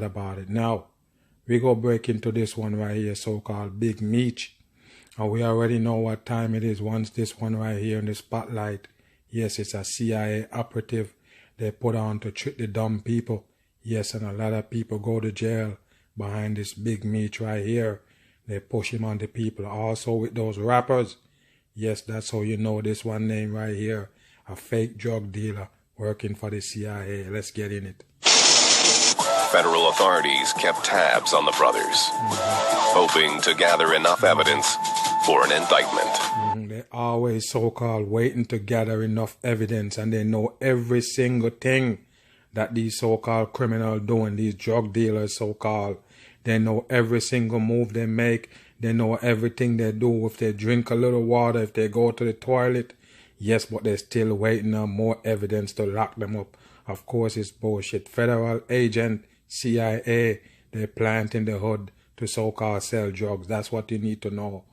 about it. Now, we go break into this one right here, so-called Big Meech. And we already know what time it is once this one right here in the spotlight. Yes, it's a CIA operative they put on to trick the dumb people. Yes, and a lot of people go to jail behind this Big Meech right here. They push him on the people. Also with those rappers. Yes, that's how you know this one name right here. A fake drug dealer working for the CIA. Let's get in it. Federal authorities kept tabs on the brothers, hoping to gather enough evidence for an indictment. They always so-called waiting to gather enough evidence, and they know every single thing that these so-called criminals doing, these drug dealers so-called. They know every single move they make. They know everything they do. If they drink a little water, if they go to the toilet. Yes, but they're still waiting on more evidence to lock them up. Of course, it's bullshit. Federal agent, CIA, they plant in the hood to so-called sell drugs. That's what you need to know.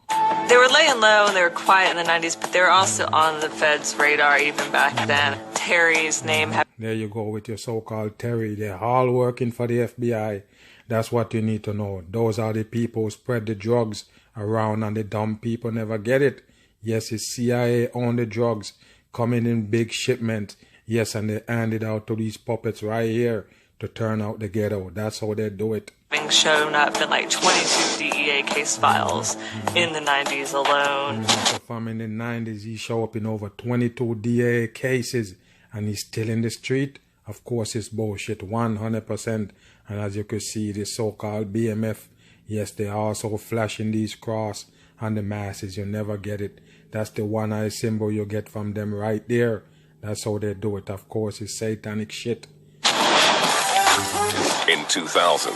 They were laying low and they were quiet in the 90s, but they were also on the Fed's radar even back then. Terry's name. There you go with your so-called Terry. They're all working for the FBI. That's what you need to know. Those are the people who spread the drugs around, and the dumb people never get it. Yes, it's CIA own the drugs coming in big shipments. Yes, and they hand it out to these puppets right here to turn out the ghetto. That's how they do it. Being shown up in like 22 DEA case files in the 90s alone. So from in the 90s, he show up in over 22 DEA cases, and he's still in the street. Of course, it's bullshit, 100%. And as you can see, this so-called BMF, yes, they also flashing these cross on the masses. You never get it. That's the one-eye symbol you get from them right there. That's how they do it. Of course, it's satanic shit. In 2000,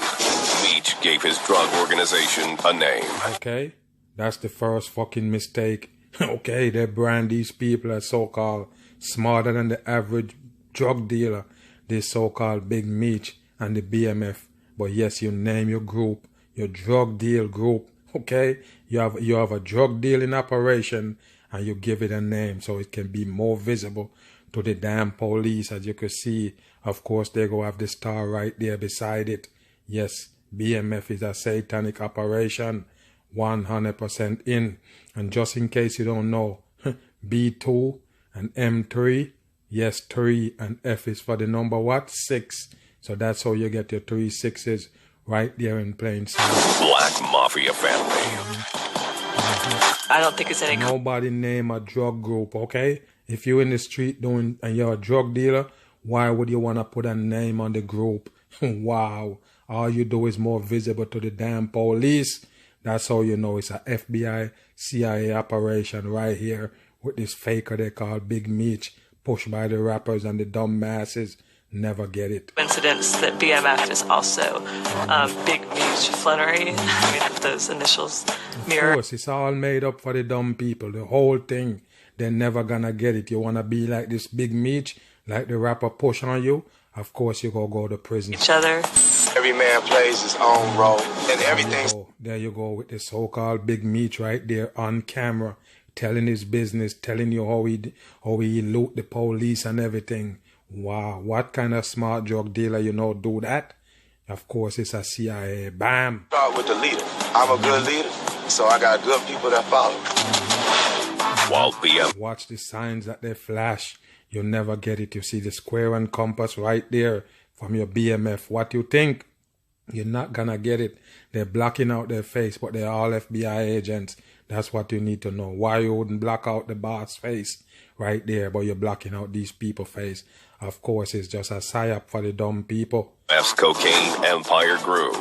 Meech gave his drug organization a name. Okay, that's the first fucking mistake. Okay, they brand these people as so-called smarter than the average drug dealer. This so-called Big Meech and the BMF. But yes, you name your group, your drug deal group. Okay, you have a drug dealing operation, and you give it a name so it can be more visible to the damn police. As you can see, of course, they go have the star right there beside it. Yes, BMF is a satanic operation, 100% in. And just in case you don't know, B2 and M3, yes, 3 and F is for the number what? 6. So that's how you get your 3 6s right there in plain sight. Black Mafia family. I don't think it's any... Nobody name a drug group, okay? If you're in the street doing and you're a drug dealer, why would you want to put a name on the group? Wow. All you do is more visible to the damn police. That's how you know it's a FBI, CIA operation right here with this faker they call Big Meech, pushed by the rappers and the dumb masses. Never get it. Coincidence that BMF is also Big Meech Flunnery. I mean, those initials mirror. Of course, it's all made up for the dumb people. The whole thing. They're never gonna get it. You wanna be like this Big Meech, like the rapper push on you? Of course, you go to prison. Each other. Every man plays his own role, and everything. There you go with the so-called Big Meech right there on camera, telling his business, telling you how he loot the police and everything. Wow, what kind of smart drug dealer do that? Of course, it's a CIA. Bam. Start with the leader. I'm a good leader, so I got good people that follow. While BMF. Watch the signs that they flash. You'll never get it. You see the square and compass right there from your BMF. What you think? You're not gonna get it. They're blocking out their face, but they're all FBI agents. That's what you need to know. Why you wouldn't block out the boss face right there, but you're blocking out these people's face. Of course, it's just a psyop for the dumb people. F's cocaine empire grew.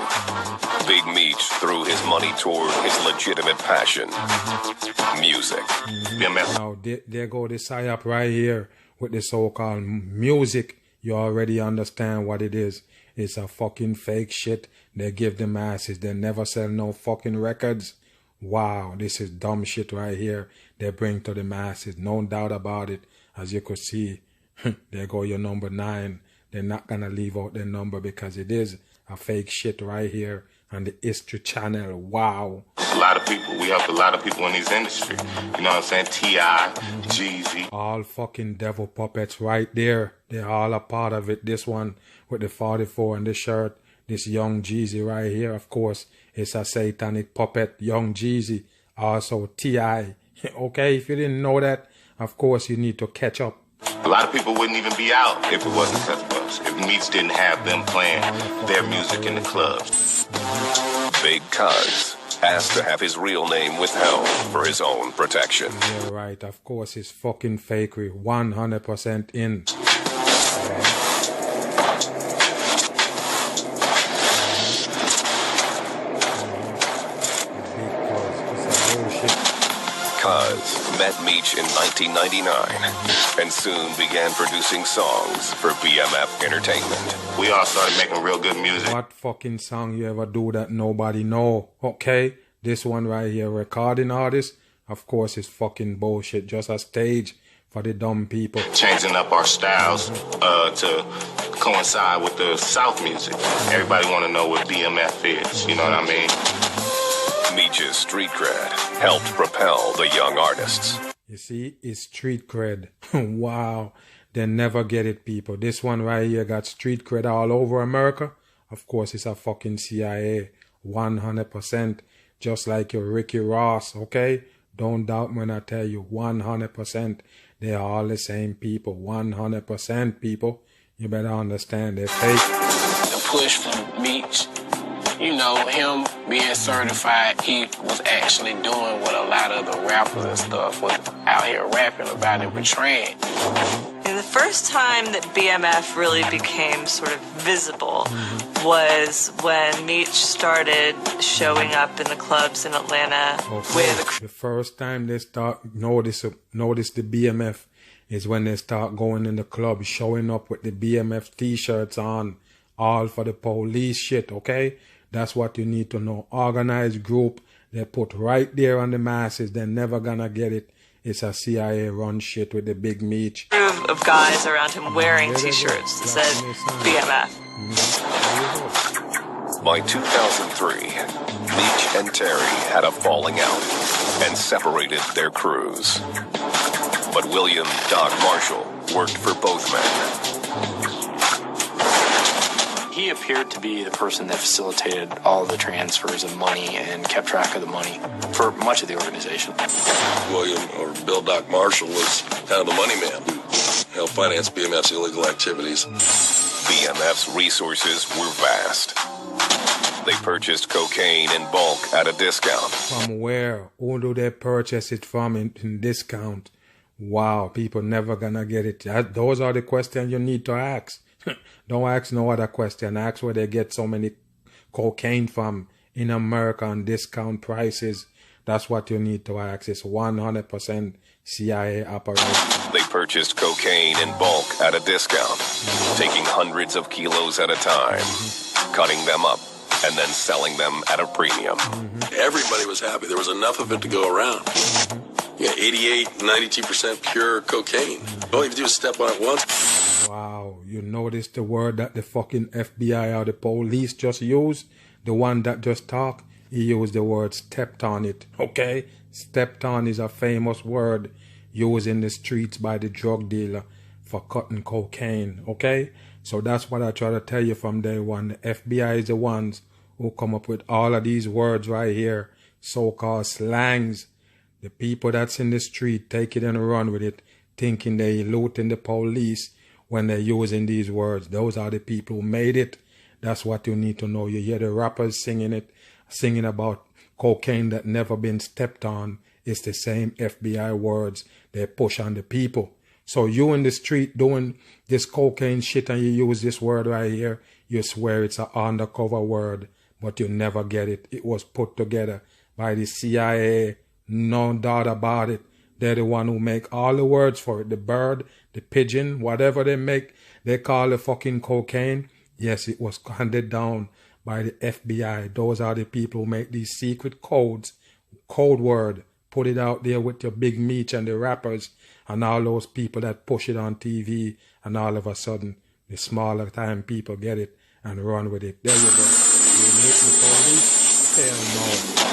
Big Meech threw his money toward his legitimate passion, music. Now, there go the psyop right here with the so-called music. You already understand what it is. It's a fucking fake shit. They give the masses. They never sell no fucking records. Wow, this is dumb shit right here. They bring to the masses. No doubt about it. As you could see, there go your number 9. They're not going to leave out their number because it is a fake shit right here on the History Channel. Wow. A lot of people. We have a lot of people in this industry. You know what I'm saying? T.I., Jeezy. All fucking devil puppets right there. They're all a part of it. This one with the 44 and the shirt. This Young Jeezy right here, of course, is a satanic puppet. Young Jeezy, also T.I. Okay, if you didn't know that, of course you need to catch up. A lot of people wouldn't even be out if it wasn't such a buzz. If Meech didn't have them playing their music in the clubs. Big Cuz asked to have his real name withheld for his own protection. Yeah, right. Of course, it's fucking fakery. 100% in. Cuz met Meech in 1999 and soon began producing songs for BMF Entertainment. We all started making real good music. What fucking song you ever do that nobody know? Okay, this one right here, recording artist, of course, is fucking bullshit. Just a stage for the dumb people. Changing up our styles to coincide with the South music. Everybody want to know what BMF is. You know what I mean? Meech's street cred helped propel the young artists. You see, it's street cred. Wow. They never get it, people. This one right here got street cred all over America. Of course, it's a fucking CIA. 100%. Just like your Ricky Ross, okay? Don't doubt when I tell you 100%. They are all the same people. 100% people. You better understand they're fake. The push from Meech, you know, him being certified, he was actually doing what a lot of the rappers and stuff was out here rapping about and portraying. And the first time that BMF really became sort of visible was when Meech started showing up in the clubs in Atlanta with the first time they start notice the BMF is when they start going in the club, showing up with the BMF t-shirts on, all for the police shit, okay? That's what you need to know. Organized group, they put right there on the masses. They're never gonna get it. It's a CIA run shit with the big Meech. Of guys around him wearing t-shirts that said BMF. By 2003, Meech and Terry had a falling out and separated their crews. But William Doc Marshall worked for both men. He appeared to be the person that facilitated all the transfers of money and kept track of the money for much of the organization. William, or Bill Doc Marshall, was kind of the money man who helped finance BMF's illegal activities. BMF's resources were vast. They purchased cocaine in bulk at a discount. From where? Who do they purchase it from in discount? Wow, people never gonna get it. Those are the questions you need to ask. Don't ask no other question. Ask where they get so many cocaine from in America on discount prices. That's what you need to ask. It's 100% CIA operation. They purchased cocaine in bulk at a discount, taking hundreds of kilos at a time, cutting them up, and then selling them at a premium. Everybody was happy. There was enough of it to go around. You got 88, 92% pure cocaine. All you have to do is step on it once. Wow, you notice the word that the fucking FBI or the police just used? The one that just talked? He used the word stepped on it, okay? Stepped on is a famous word used in the streets by the drug dealer for cutting cocaine, okay? So that's what I try to tell you from day one. The FBI is the ones who come up with all of these words right here, so-called slangs. The people that's in the street take it and run with it, thinking they eluding the police when they're using these words. Those are the people who made it. That's what you need to know. You hear the rappers singing it, singing about cocaine that never been stepped on. It's the same FBI words they push on the people. So you in the street doing this cocaine shit and you use this word right here, you swear it's an undercover word, but you never get it. It was put together by the CIA. No doubt about it. They're the one who make all the words for it. The bird, the pigeon, whatever they make, they call the fucking cocaine. Yes, it was handed down by the FBI. Those are the people who make these secret codes, code word, put it out there with your big Meech and the rappers and all those people that push it on TV, and all of a sudden the smaller time people get it and run with it. There you go. You make the police? Hell no.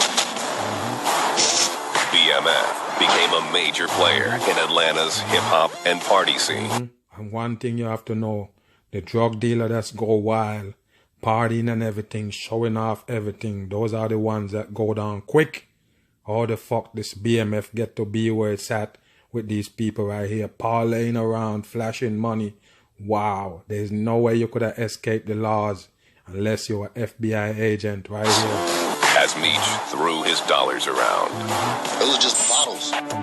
BMF became a major player in Atlanta's hip-hop and party scene. And one thing you have to know, the drug dealer that's go wild, partying and everything, showing off everything. Those are the ones that go down quick. How the fuck this BMF get to be where it's at with these people right here, parlaying around, flashing money? Wow, there's no way you could have escaped the laws unless you're an FBI agent right here. As Meech threw his dollars around. It was just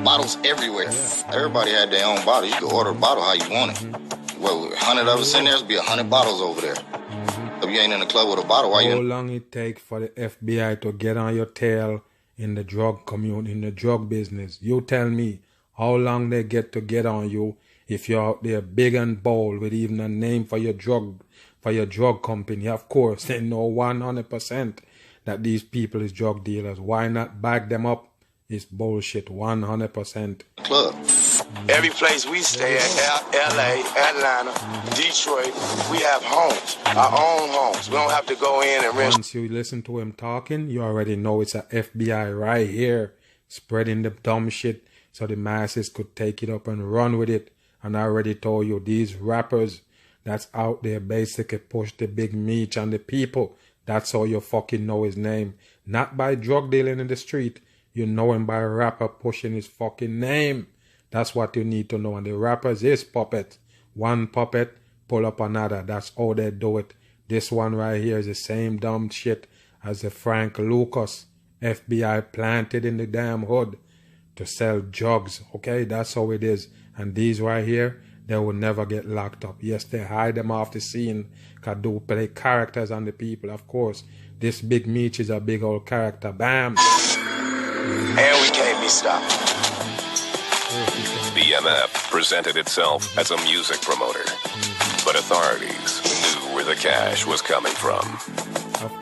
bottles everywhere. Yeah. Everybody had their own bottle. You could order a bottle how you want it. Well, 100 of us in there, there'd be 100 bottles over there. If you ain't in the club with a bottle, why you? How long it take for the FBI to get on your tail in the drug community, in the drug business? You tell me how long they get on you if you're out there big and bold with even a name for your drug company. Of course, they know 100% that these people is drug dealers. Why not back them up? It's bullshit, 100%. Club. Every place we stay at, LA, Atlanta, Detroit, we have homes, our own homes. We don't have to go in and rent. Once you listen to him talking, you already know it's a FBI right here, spreading the dumb shit so the masses could take it up and run with it. And I already told you, these rappers that's out there basically push the big Meech on the people. That's how you fucking know his name. Not by drug dealing in the street. You know him by a rapper pushing his fucking name. That's what you need to know. And the rappers is puppet. One puppet, pull up another. That's how they do it. This one right here is the same dumb shit as the Frank Lucas. FBI planted in the damn hood to sell drugs. Okay, that's how it is. And these right here, they will never get locked up. Yes, they hide them off the scene. Cause do play characters on the people, of course. This big Meech is a big old character. Bam! And we can't be stopped. BMF presented itself as a music promoter, but authorities knew where the cash was coming from. Of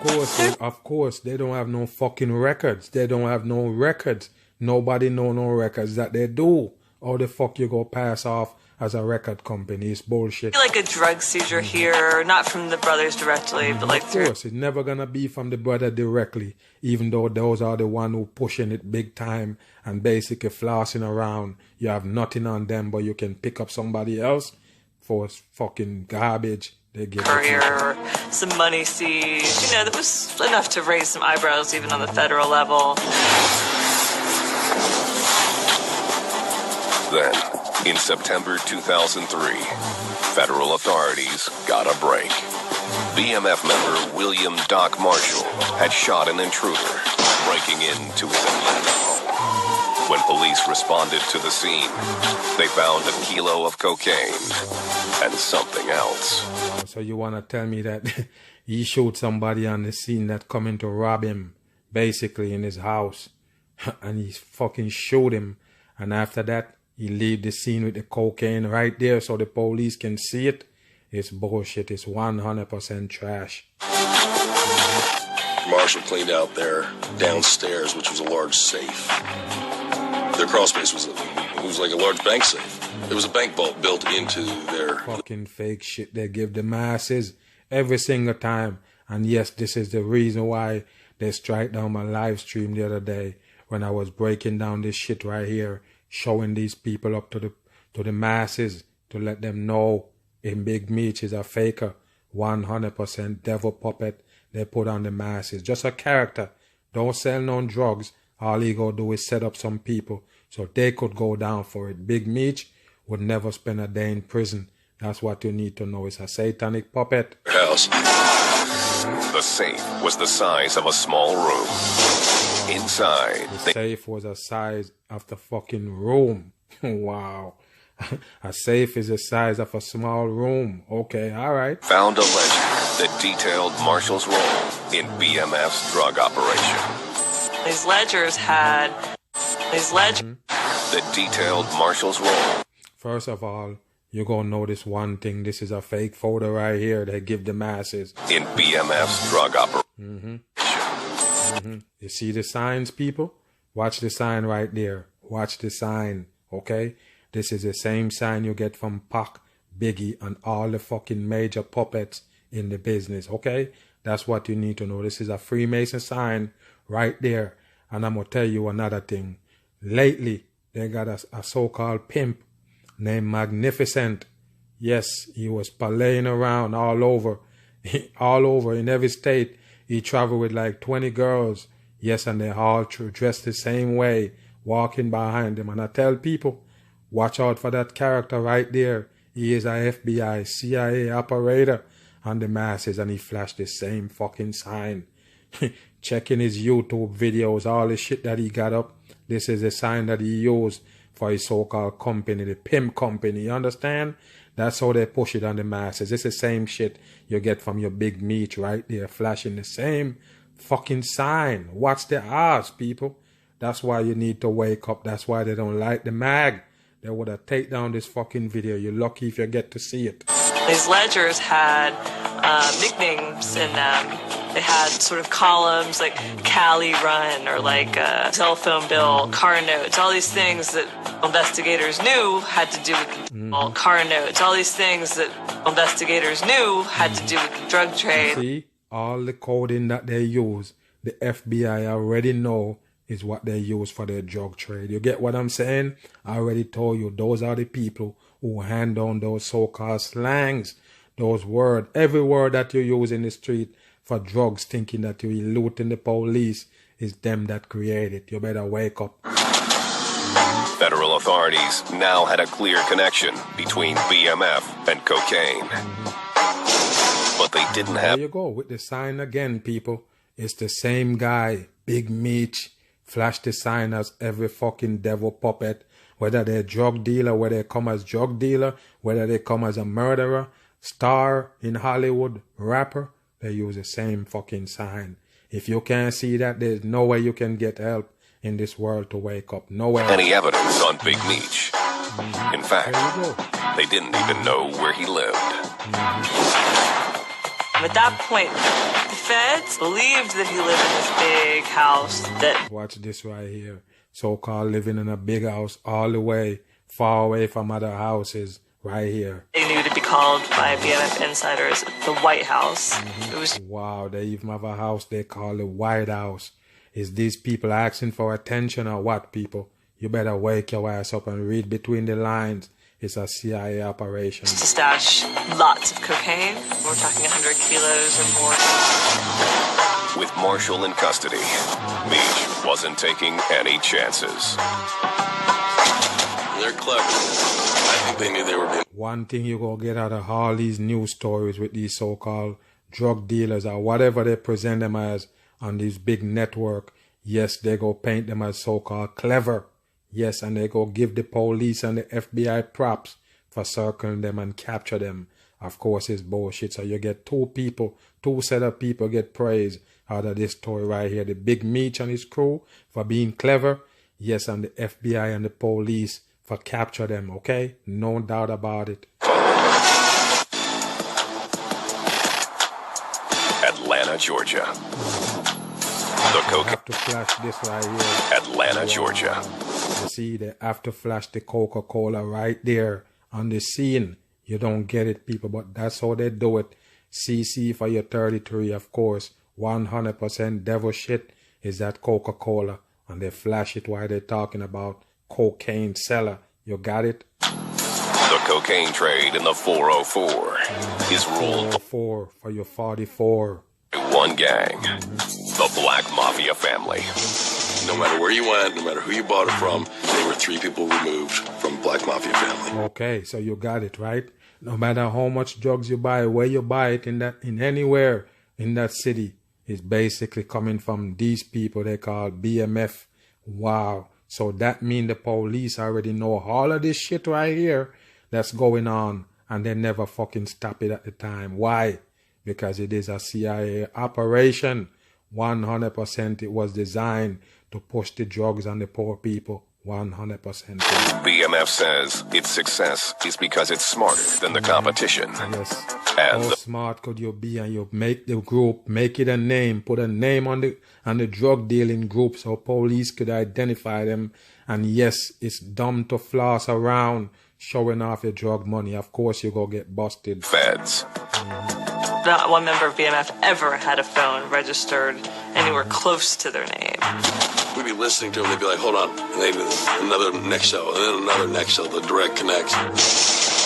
course, they don't have no fucking records. They don't have no records. Nobody know no records that they do. How the fuck you go pass off as a record company? It's bullshit. Like a drug seizure here, not from the brothers directly, but like of course, it's never gonna be from the brother directly, even though those are the one who pushing it big time and basically flossing around. You have nothing on them, but you can pick up somebody else for fucking garbage. They give career or some money seized. You know, that was enough to raise some eyebrows even on the federal level. Then, in September 2003, federal authorities got a break. BMF member William Doc Marshall had shot an intruder, breaking into his Atlanta home. When police responded to the scene, they found a kilo of cocaine and something else. So you want to tell me that he shot somebody on the scene that coming to rob him, basically in his house, and he fucking shot him, and after that, he leave the scene with the cocaine right there so the police can see it? It's bullshit. It's 100% trash. Marshall cleaned out their downstairs, which was a large safe. Their crawl space was like a large bank safe. There was a bank vault built into their... Fucking fake shit they give the masses every single time. And yes, this is the reason why they strike down my live stream the other day when I was breaking down this shit right here, showing these people up to the masses to let them know in Big Meech is a faker, 100% devil puppet they put on the masses. Just a character. Don't sell no drugs. All he go do is set up some people so they could go down for it. Big Meech would never spend a day in prison. That's what you need to know. It's a satanic puppet. House. The safe was the size of a small room. Inside, the safe was the size of the fucking room. Wow. A safe is the size of a small room. Okay, all right. Found a ledger that detailed Marshall's role in BMF's drug operation. These ledgers had... that detailed Marshall's role. First of all, you're going to notice one thing. This is a fake photo right here they give the masses. In BMF's drug operation. You see the signs, people? Watch the sign right there. Watch the sign, okay? This is the same sign you get from Pac, Biggie, and all the fucking major puppets in the business, okay? That's what you need to know. This is a Freemason sign right there. And I'm going to tell you another thing. Lately, they got a so-called pimp named Magnificent. Yes, he was parlaying around all over all over in every state. He traveled with like 20 girls. Yes, and they all dressed the same way, walking behind him. And I tell people, watch out for that character right there. He is a FBI, CIA operator on the masses, and he flashed the same fucking sign. Checking his YouTube videos, all the shit that he got up. This is the sign that he used for his so-called company, the pimp company. You understand? That's how they push it on the masses. It's the same shit you get from your big Meech right there, flashing the same fucking sign. Watch the ass, people. That's why you need to wake up. That's why they don't like the mag. They would have taken down this fucking video. You're lucky if you get to see it. These ledgers had nicknames in them. They had sort of columns like Cali Run or like cell phone bill, car notes, all these things that investigators knew had to do with car notes, all these things that investigators knew had to do with the drug trade. See, all the coding that they use, the FBI already know is what they use for their drug trade. You get what I'm saying? I already told you, those are the people who hand on those so-called slangs, those words, every word that you use in the street for drugs, thinking that you're eluding the police, is them that create it. You better wake up. Federal authorities now had a clear connection between BMF and cocaine. But they didn't have... There you go, with the sign again, people. It's the same guy, Big Meech. Flash the sign as every fucking devil puppet. Whether they're drug dealer, whether they come as drug dealer, whether they come as a murderer, star in Hollywood, rapper, they use the same fucking sign. If you can't see that, there's no way you can get help in this world to wake up. Nowhere. Any evidence on Big Meech. In fact, they didn't even know where he lived. At that point, the feds believed that he lived in this big house that... Watch this right here. So-called living in a big house all the way, far away from other houses, right here. They knew to be called by BMF insiders the White House. It was... Wow, they even have a house they call the White House. Is these people asking for attention or what, people? You better wake your ass up and read between the lines. It's a CIA operation. To stash lots of cocaine. We're talking 100 kilos or more. With Marshall in custody, Meech wasn't taking any chances. They're clever. I think they knew they were being... One thing you're going to get out of all these news stories with these so-called drug dealers or whatever they present them as on this big network, yes, they go paint them as so-called clever. Yes, and they go give the police and the FBI props for circling them and capture them. Of course, it's bullshit. So you get two set of people get praise out of this story right here. The Big Meech and his crew for being clever. Yes, and the FBI and the police for capture them, okay? No doubt about it. Atlanta, Georgia. The cocaine. Have to flash this right here. Atlanta, Georgia. You see, they have to flash the Coca-Cola right there on the scene. You don't get it, people, but that's how they do it. CC for your 33, of course. 100% devil shit is that Coca-Cola. And they flash it while they're talking about cocaine seller. You got it? The cocaine trade in the 404 is ruled 404 for your 44. by one gang, the Black Mafia family. No matter where you went, no matter who you bought it from, they were 3 people removed from Black Mafia family. Okay, so you got it, right? No matter how much drugs you buy, where you buy it, in anywhere in that city, is basically coming from these people they call BMF. Wow. So that means the police already know all of this shit right here that's going on, and they never fucking stop it at the time. Why? Because it is a CIA operation. 100% it was designed to push the drugs on the poor people. 100%. BMF says its success is because it's smarter than the competition. Yes. And How smart could you be, and you make the group, make it a name, put a name on the drug dealing group so police could identify them. And yes, it's dumb to floss around showing off your drug money. Of course you go get busted. feds. Not one member of BMF ever had a phone registered anywhere close to their name. We'd be listening to them, they'd be like, hold on, and they'd another next show, and then another next show, the direct connection.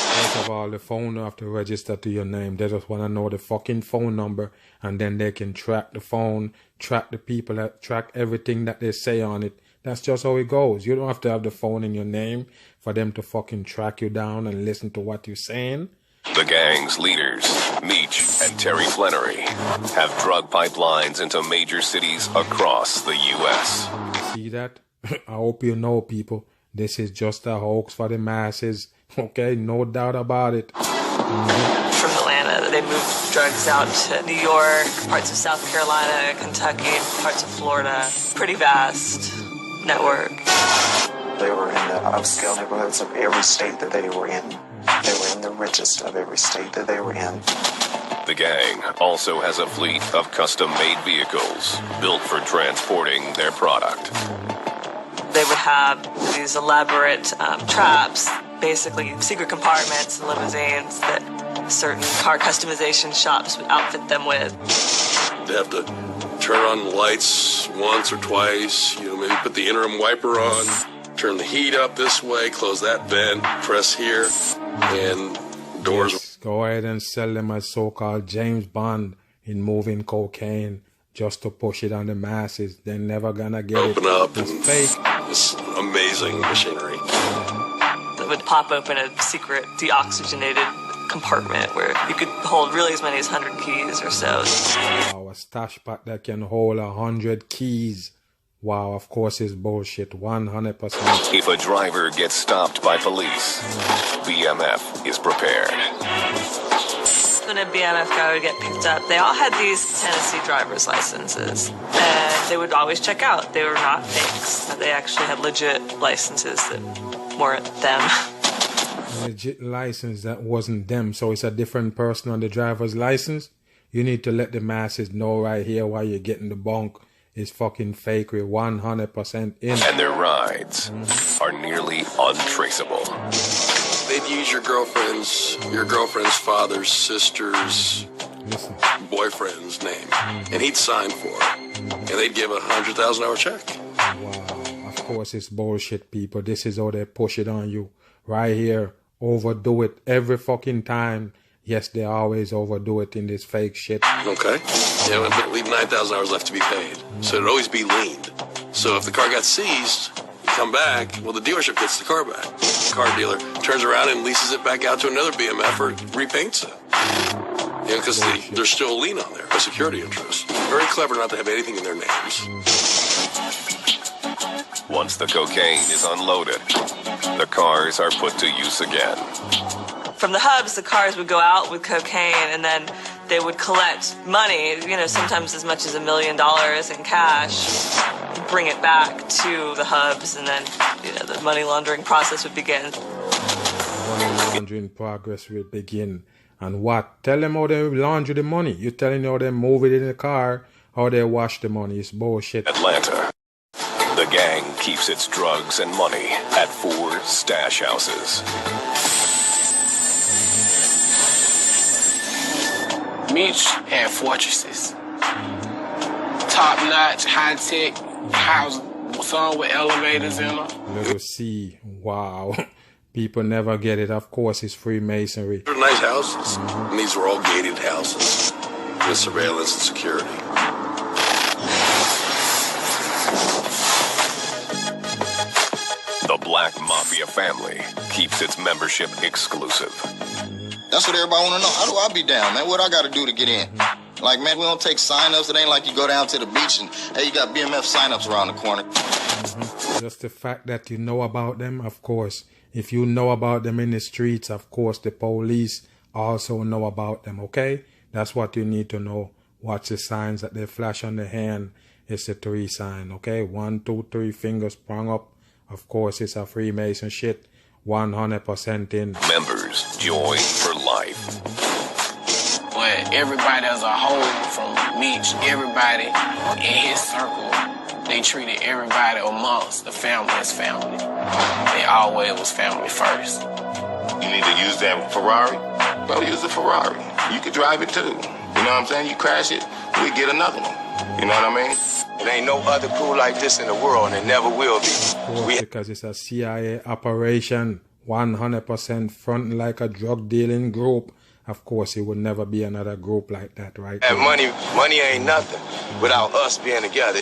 First of all, the phone have to register to your name. They just want to know the fucking phone number, and then they can track the phone, track the people, track everything that they say on it. That's just how it goes. You don't have to have the phone in your name for them to fucking track you down and listen to what you're saying. The gang's leaders, Meech and Terry Flannery, have drug pipelines into major cities across the U.S. See that? I hope you know, people. This is just a hoax for the masses. Okay? No doubt about it. From Atlanta, they moved drugs out to New York, parts of South Carolina, Kentucky, parts of Florida. Pretty vast network. They were in the upscale neighborhoods of every state that they were in. They were in the richest of every state that they were in. The gang also has a fleet of custom-made vehicles built for transporting their product. They would have these elaborate traps, basically secret compartments and limousines that certain car customization shops would outfit them with. They have to turn on the lights once or twice, maybe put the interim wiper on, turn the heat up this way, close that vent, press here, and doors. Yes, go ahead and sell them as so-called James Bond in moving cocaine just to push it on the masses. They're never gonna get open it. Up it's and fake. It's amazing machinery. That would pop open a secret deoxygenated compartment where you could hold really as many as 100 keys or so. Wow, a stash pack that can hold 100 keys. Wow, of course it's bullshit, 100%. If a driver gets stopped by police, BMF is prepared. When a BMF guy would get picked up, they all had these Tennessee driver's licenses. And they would always check out. They were not fakes. They actually had legit licenses that weren't them. Legit license that wasn't them, so it's a different person on the driver's license. You need to let the masses know right here while you're getting the bunk. It's fucking fakery, 100% in. And their rides are nearly untraceable. They'd use your girlfriend's father's sister's boyfriend's name, and he'd sign for it, and they'd give a $100,000 check. Wow, of course it's bullshit, people. This is how they push it on you. Right here, overdo it every fucking time. Yes, they always overdo it in this fake shit. Okay. Yeah, but leave $9,000 left to be paid. So it'd always be leaned. So if the car got seized, you come back, well, the dealership gets the car back. The car dealer turns around and leases it back out to another BMF or repaints it. Because there's still a lien on there, a security interest. Very clever not to have anything in their names. Once the cocaine is unloaded, the cars are put to use again. From the hubs, the cars would go out with cocaine, and then they would collect money, sometimes as much as $1 million in cash, bring it back to the hubs, and then, the money laundering process would begin. Money laundering progress will begin. And what? Tell them how they launder the money. You're telling how they move it in the car, how they wash the money. It's bullshit. Atlanta. The gang keeps its drugs and money at 4 stash houses. Meech had fortresses. Top-notch, high-tech house, some with elevators in them. Little C. Wow. People never get it. Of course, it's Freemasonry. They're nice houses. And these were all gated houses with surveillance and security. The Black Mafia family keeps its membership exclusive. That's what everybody want to know. How do I be down, man? What I got to do to get in? Like, man, we don't take sign-ups. It ain't like you go down to the beach and, hey, you got BMF sign-ups around the corner. Just the fact that you know about them, of course. If you know about them in the streets, of course, the police also know about them, okay? That's what you need to know. Watch the signs that they flash on the hand. It's the 3 sign, okay? 1, 2, 3 fingers sprung up. Of course, it's a Freemason shit. 100% in. Members join for life. But everybody as a whole, from Meech, everybody in his circle, they treated everybody amongst the family as family. They always was family first. You need to use that Ferrari? Well, use the Ferrari. You can drive it too. You know what I'm saying? You crash it, we get another one. You know what I mean? There ain't no other crew like this in the world, and it never will be. Because it's a CIA operation. 100% fronting like a drug dealing group. Of course, it would never be another group like that, right? And money ain't nothing without us being together.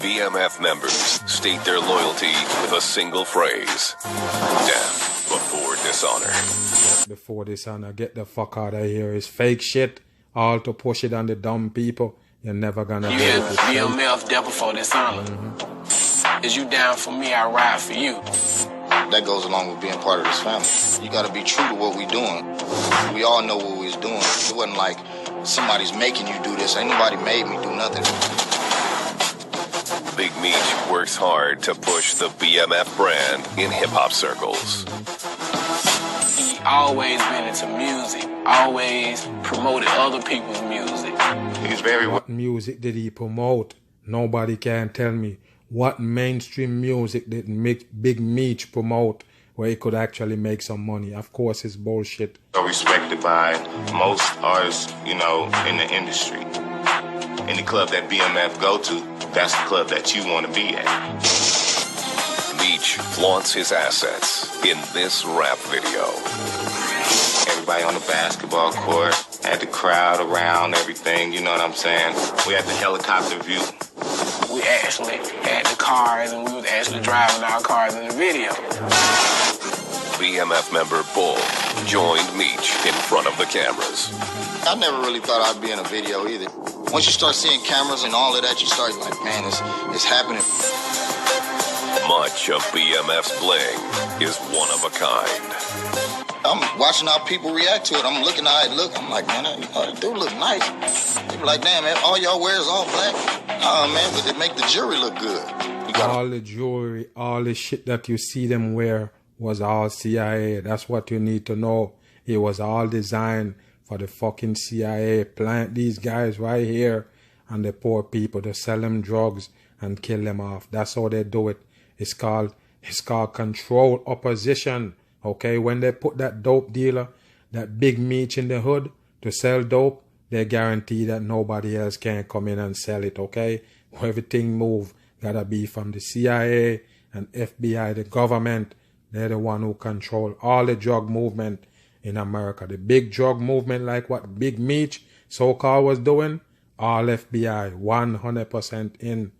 BMF members state their loyalty with a single phrase: death before dishonor. Death before dishonor. Get the fuck out of here. It's fake shit. All to push it on the dumb people. You're never gonna You get hear BMF, death before dishonor. Is you down for me, I ride for you. That goes along with being part of this family. You gotta be true to what we doing. We all know what we was doing. It wasn't like somebody's making you do this. Ain't nobody made me do nothing. Big Meech works hard to push the BMF brand in hip-hop circles. He always been into music, always promoted other people's music. He's very What music did he promote? Nobody can tell me. What mainstream music did Big Meech promote where he could actually make some money? Of course, it's bullshit. respected by most artists, you know, in the industry. Any club that BMF go to, that's the club that you want to be at. Meech flaunts his assets in this rap video. Everybody on the basketball court, had the crowd around, everything, you know what I'm saying? We had the helicopter view. We actually had the cars and we was actually driving our cars in the video. BMF member Bull joined Meech in front of the cameras. I never really thought I'd be in a video either. Once you start seeing cameras and all of that, you start like, man, it's happening. Much of BMF's bling is one of a kind. I'm watching how people react to it. I'm looking how it look. I'm like, man, it do look nice. People like, damn, man, all y'all wear is all black. Oh, man, but it make the jewelry look good. All the jewelry, all the shit that you see them wear was all CIA. That's what you need to know. It was all designed for the fucking CIA. Plant these guys right here and the poor people to sell them drugs and kill them off. That's how they do it. It's called controlled opposition. Okay, when they put that dope dealer, that Big Meech in the hood to sell dope, they guarantee that nobody else can come in and sell it, okay? Everything move gotta be from the CIA and FBI, the government. They're the one who control all the drug movement in America. The big drug movement like what Big Meech so-called was doing, all FBI, 100% in.